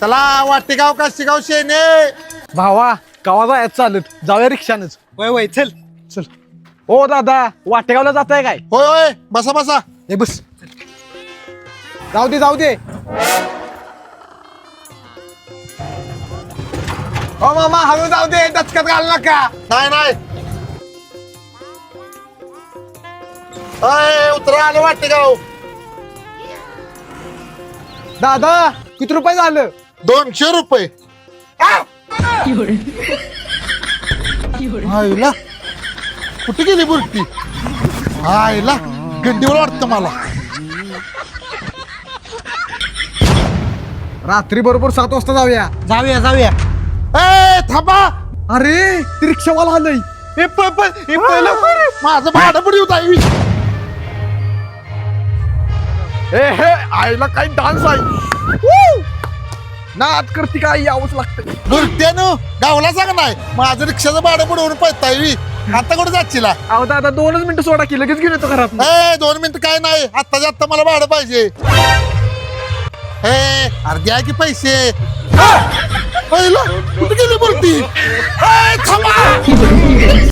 चला वाटेगाव का शिगाव शेने. भावा गावा जायचं चालत जाऊया रिक्षानच. वय वय चल. चल. ओ दादा वाटेगावला जात आहे काय? होय होय बसा बसा. हे बस. जाऊ दे जाऊ दे. ओ मामा हळू जाऊ दे दचकत घाल नका. नाही नाही अय उतरा आलं वाटेगाव. दादा किती रुपये झालं? 200 रुपये. आईला कुठे गेली बुरटी? आईला गड्डीवर वाटतं मला. रात्री बरोबर 7 वाजता जाऊया. जाऊया जाऊया. ए थांबा. अरे ती रिक्षावाला आलंय. हे पहिलं माझं भाडं पुढे होत आहे. ए हे आईला काही डान्स आहे. नाद करती काय यावंच लागतं. बुरट्यानं गावला सांग नाही माझं रिक्षाचं भाडं बुडवून पळताय. आता कुठे जाशील? अहो दादा 2 मिनिटं सोडा की लगेच घेऊन येतो घरात. ए 2 मिनिटं काय नाही आत्ताच्या आत्ता मला भाडं पाहिजे. ए अर्धे आहे की पैसे? पहिलं कुठे गेली बुरटी? ए थांबा.